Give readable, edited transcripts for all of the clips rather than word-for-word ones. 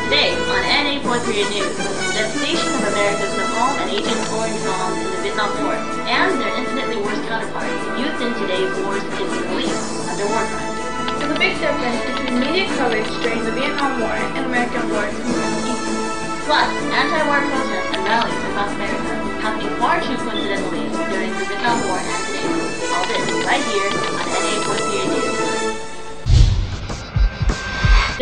Today, on NA 4 Period News, the devastation of America's napalm and Agent Orange bombs in the Vietnam War, and their infinitely worse counterparts used in today's wars in the Middle East under war crimes. The big difference between media coverage during the Vietnam War and American wars in the Middle East. Plus, anti-war protests and rallies across America, happening far too coincidentally during the Vietnam War and today. All this right here on NA 4 Period News.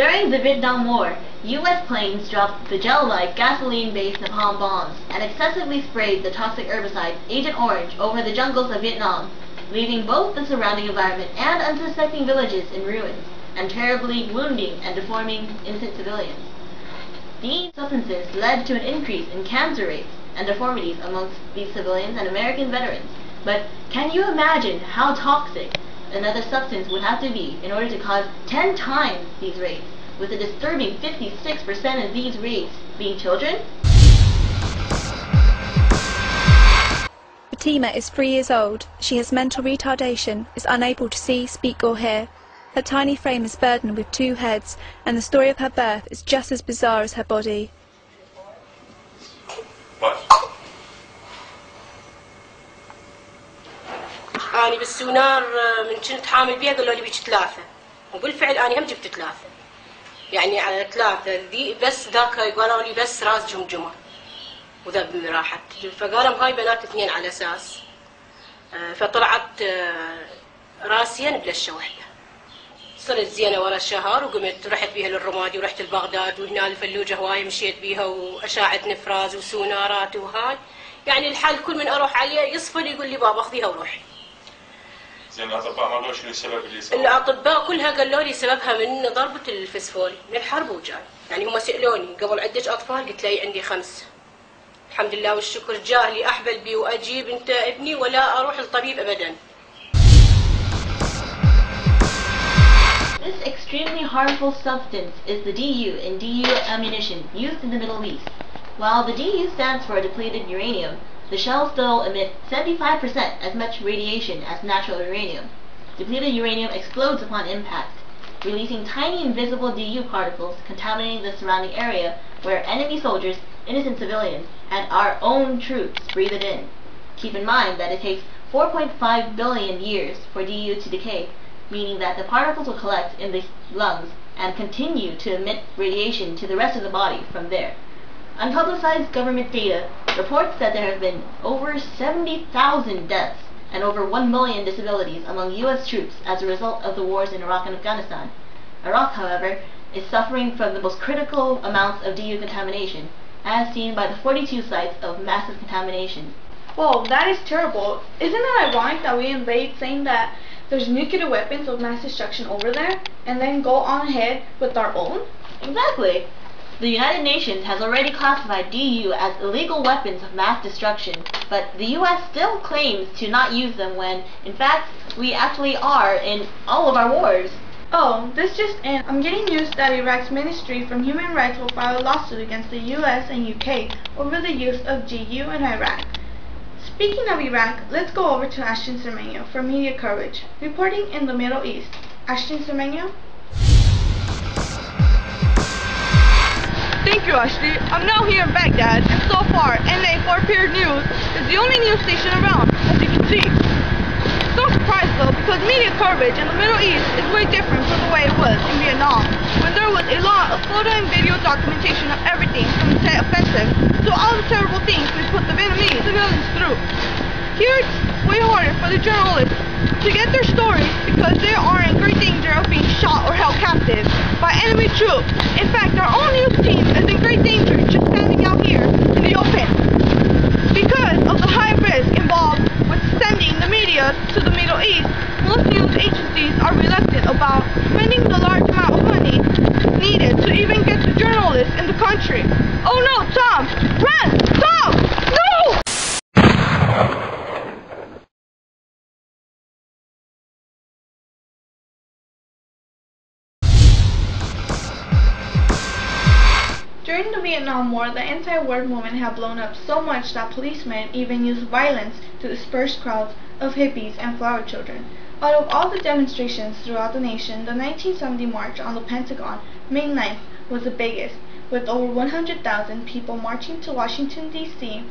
During the Vietnam War, U.S. planes dropped the gel-like gasoline-based napalm bombs and excessively sprayed the toxic herbicide Agent Orange over the jungles of Vietnam, leaving both the surrounding environment and unsuspecting villages in ruins, and terribly wounding and deforming innocent civilians. These substances led to an increase in cancer rates and deformities amongst these civilians and American veterans. But can you imagine how toxic another substance would have to be in order to cause 10 times these rates, with a disturbing 56% of these rates being children? Fatima is 3 years old. She has mental retardation, is unable to see, speak or hear. Her tiny frame is burdened with 2 heads, and the story of her birth is just as bizarre as her body. أنا بالسونار من كنت حامل بيها قالوا لي بيك 3 وبالفعل أنا هم جبت 3 يعني على 3 ذي بس ذاك قالوا لي بس راس جمجمة وذب راحت فقالوا هاي بنات 2 على أساس فطلعت راسين بلشة واحدة صرت زينة ورا شهر وقمت رحت بيها للرمادي ورحت لبغداد وهنا الفلوجة هواي مشيت بيها وأشعة نفراز وسونارات وهاي يعني الحال كل من أروح عليه يصفر يقول لي بابا أخذيها وروحي. زين الأطباء ما قالوا شنو السبب اللي صار؟ الأطباء كلها قالوا لي سببها من ضربة الفسفور من الحرب وجاي، يعني هم سألوني قبل عندك أطفال؟ قلت لي عندي 5. الحمد لله والشكر جاه لي أحبل بي وأجيب أنت ابني ولا أروح للطبيب أبدا. This extremely harmful substance is the DU in DU ammunition used in the Middle East. While the DU stands for depleted uranium, the shells still emit 75% as much radiation as natural uranium. Depleted uranium explodes upon impact, releasing tiny invisible DU particles contaminating the surrounding area where enemy soldiers, innocent civilians, and our own troops breathe it in. Keep in mind that it takes 4.5 billion years for DU to decay, meaning that the particles will collect in the lungs and continue to emit radiation to the rest of the body from there. Unpublicized government data reports that there have been over 70,000 deaths and over 1 million disabilities among U.S. troops as a result of the wars in Iraq and Afghanistan. Iraq, however, is suffering from the most critical amounts of DU contamination, as seen by the 42 sites of massive contamination. Whoa, that is terrible. Isn't it ironic that we invade saying that there's nuclear weapons of mass destruction over there, and then go on ahead with our own? Exactly. The United Nations has already classified DU as illegal weapons of mass destruction, but the U.S. still claims to not use them when, in fact, we actually are in all of our wars. Oh, this just in. I'm getting news that Iraq's Ministry for Human Rights will file a lawsuit against the U.S. and U.K. over the use of GU in Iraq. Speaking of Iraq, let's go over to Ashton Zermeno for media coverage, reporting in the Middle East. Ashton Zermeno? Thank you, Ashley. I'm now here in Baghdad, and so far, NA 4 Period News is the only news station around, as you can see. Don't surprise though, because media coverage in the Middle East is way different from the way it was in Vietnam, when there was a lot of photo and video documentation of everything from the Tet Offensive to all the terrible things we put the Vietnamese civilians through. Here it's way harder for the journalists to get their stories because they are in great danger of being shot or held captive by enemy troops. In fact, our own news team is in great danger just standing out here in the open. Because of the high risk involved with sending the media to the Middle East, most news agencies are reluctant about spending the large amount of money needed to even get the journalists in the country. Oh no, Tom! Run! Tom! No! During the Vietnam War, the anti-war movement had blown up so much that policemen even used violence to disperse crowds of hippies and flower children. Out of all the demonstrations throughout the nation, the 1970 March on the Pentagon, May 9th, was the biggest, with over 100,000 people marching to Washington, D.C.,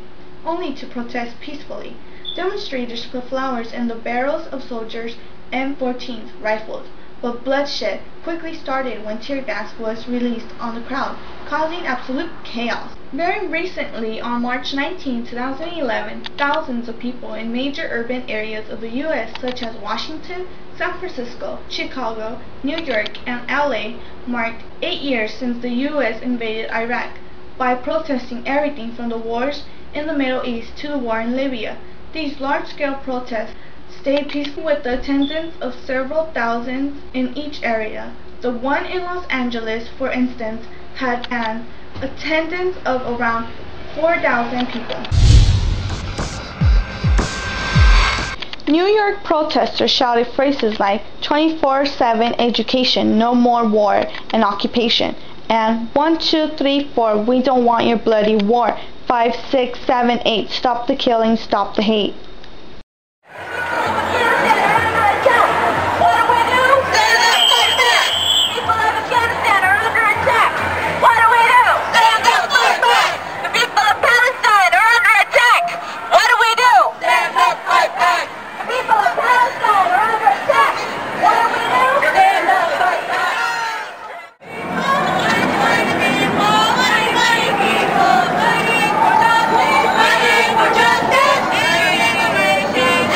only to protest peacefully. Demonstrators put flowers in the barrels of soldiers' M14 rifles, but bloodshed quickly started when tear gas was released on the crowd, causing absolute chaos. Very recently, on March 19, 2011, thousands of people in major urban areas of the U.S. such as Washington, San Francisco, Chicago, New York, and LA marked 8 years since the U.S. invaded Iraq by protesting everything from the wars in the Middle East to the war in Libya. These large-scale protests stayed peaceful with the attendance of several thousands in each area. The one in Los Angeles, for instance, had an attendance of around 4,000 people. New York protesters shouted phrases like 24/7 education, no more war and occupation, and 1, 2, 3, 4, we don't want your bloody war, 5, 6, 7, 8, stop the killing, stop the hate. People of Afghanistan are under attack. What do we do? Stand up, fight back. The people of Palestine are under attack. What do we do? Stand up, fight back. The people of Palestine are under attack. What do we do? Stand up, fight back. Fighting for justice, fighting for justice,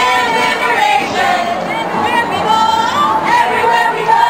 and liberation. Everywhere we go,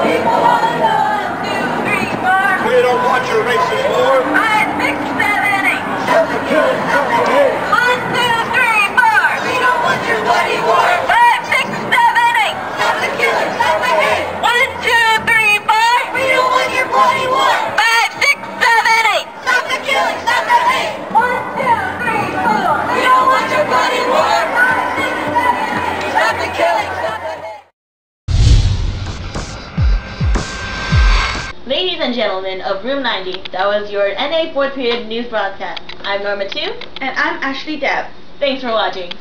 people want to go. 1, 2, 3, 4. We don't want your racist war. 5, 6, 7, 8. Stop the killing, stop the hate. 1, 2, 3, 4. We don't want your bloody war. 5, 6, 7, 8. Stop the killing, stop the hate. 1, 2, 3, 4. We don't want your bloody war. 5, 6, 7, 8. Stop the killing, stop the hate. 1, 2, 3, 4. We don't want your bloody war. 5, 6, 7, 8. Stop the killing, stop the hate. Ladies and gentlemen of Room 90, that was your NA 4th period news broadcast. I'm Norma 2. And I'm Ashley Deb. Thanks for watching.